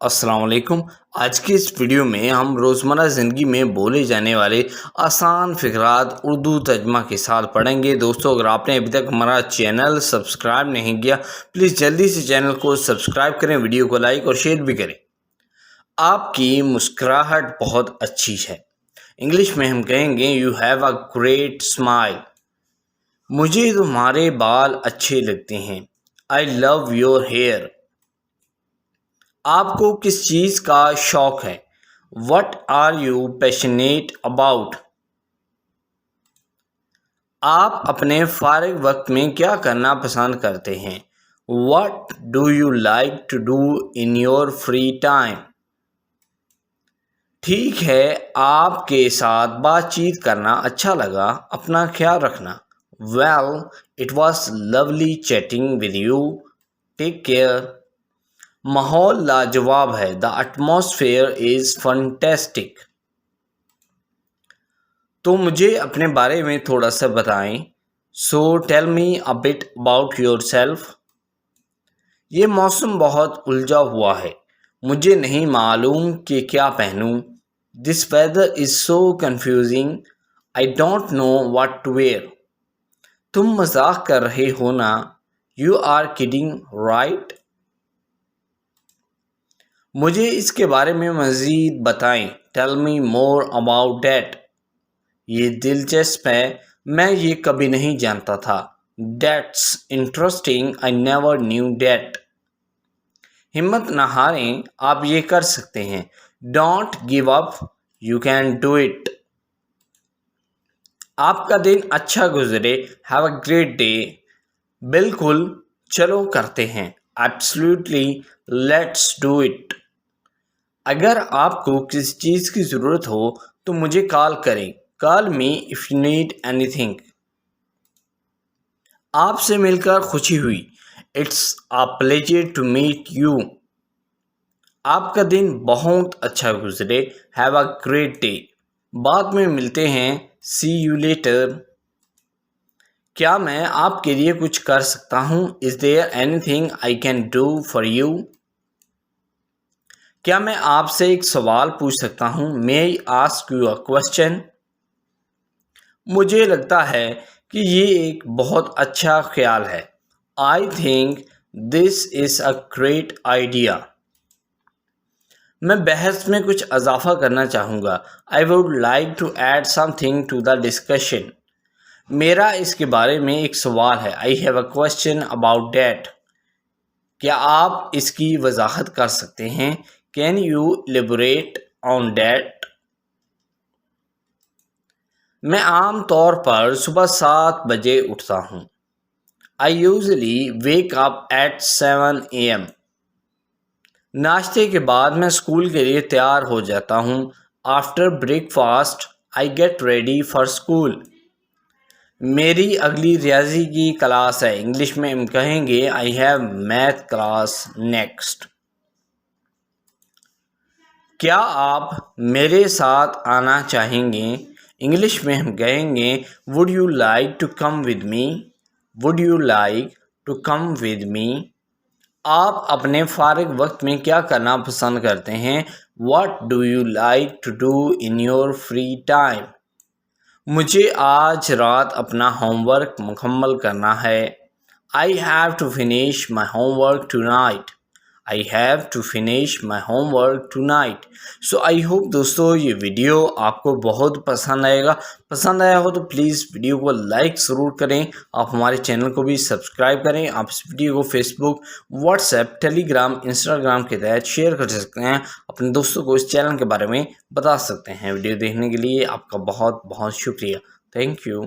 السلام علیکم۔ آج کی اس ویڈیو میں ہم روزمرہ زندگی میں بولے جانے والے آسان فقرات اردو ترجمہ کے ساتھ پڑھیں گے۔ دوستو، اگر آپ نے ابھی تک ہمارا چینل سبسکرائب نہیں کیا، پلیز جلدی سے چینل کو سبسکرائب کریں، ویڈیو کو لائک اور شیئر بھی کریں۔ آپ کی مسکراہٹ بہت اچھی ہے۔ انگلش میں ہم کہیں گے you have a great smile. مجھے تمہارے بال اچھے لگتے ہیں۔ آئی لو یور ہیئر۔ آپ کو کس چیز کا شوق ہے؟ What are you passionate about؟ آپ اپنے فارغ وقت میں کیا کرنا پسند کرتے ہیں؟ What do you like to do in your free time؟ ٹھیک ہے، آپ کے ساتھ بات چیت کرنا اچھا لگا، اپنا خیال رکھنا۔ Well, it was lovely chatting with you. Take care۔ ماحول لاجواب ہے۔ The atmosphere is fantastic۔ تو مجھے اپنے بارے میں تھوڑا سا بتائیں۔ So tell me a bit about yourself۔ یہ موسم بہت الجھا ہوا ہے، مجھے نہیں معلوم کہ کیا پہنوں۔ This weather is so confusing. I don't know what to wear۔ تم مذاق کر رہے ہو نا؟ You are kidding, right؟ مجھے اس کے بارے میں مزید بتائیں۔ Tell me more about that۔ یہ دلچسپ ہے، میں یہ کبھی نہیں جانتا تھا۔ That's interesting. I never knew that۔ ہمت نہ ہاریں، آپ یہ کر سکتے ہیں۔ Don't give up. You can do it۔ آپ کا دن اچھا گزرے۔ Have a great day۔ بالکل، چلو کرتے ہیں۔ Absolutely, let's do it۔ اگر آپ کو کسی چیز کی ضرورت ہو تو مجھے کال کریں۔ Call me if you need anything۔ آپ سے مل کر خوشی ہوئی۔ It's a pleasure to meet you۔ آپ کا دن بہت اچھا گزرے۔ Have a great day۔ بعد میں ملتے ہیں۔ See you later۔ کیا میں آپ کے لیے کچھ کر سکتا ہوں؟ Is there anything I can do for you؟ کیا میں آپ سے ایک سوال پوچھ سکتا ہوں؟ May I ask you a question؟ مجھے لگتا ہے کہ یہ ایک بہت اچھا خیال ہے۔ I think this is a great idea۔ میں بحث میں کچھ اضافہ کرنا چاہوں گا۔ I would like to add something to the discussion۔ میرا اس کے بارے میں ایک سوال ہے۔ I have a question about that۔ کیا آپ اس کی وضاحت کر سکتے ہیں؟ Can you elaborate on that؟ میں عام طور پر صبح 7 بجے اٹھتا ہوں۔ I usually wake up at 7 a.m۔ ناشتے کے بعد میں اسکول کے لیے تیار ہو جاتا ہوں۔ After breakfast, I get ready for school۔ میری اگلی ریاضی کی کلاس ہے۔ انگلش میں ہم کہیں گے I have math class next۔ کیا آپ میرے ساتھ آنا چاہیں گے؟ انگلش میں ہم کہیں گے Would you like to come with me؟ Would you like to come with me؟ آپ اپنے فارغ وقت میں کیا کرنا پسند کرتے ہیں؟ What do you like to do in your free time؟ مجھے آج رات اپنا ہوم ورک مکمل کرنا ہے۔ I have to finish my homework tonight۔ I have to finish my homework tonight۔ So I hope دوستو یہ ویڈیو آپ کو بہت پسند آئے گا۔ پسند آیا ہو تو پلیز ویڈیو کو لائک ضرور کریں۔ آپ ہمارے چینل کو بھی سبسکرائب کریں۔ آپ اس ویڈیو کو فیس بک، واٹس ایپ، ٹیلی گرام، انسٹاگرام کے تحت شیئر کر سکتے ہیں۔ اپنے دوستوں کو اس چینل کے بارے میں بتا سکتے ہیں۔ ویڈیو دیکھنے کے لیے آپ کا بہت بہت شکریہ۔ Thank you.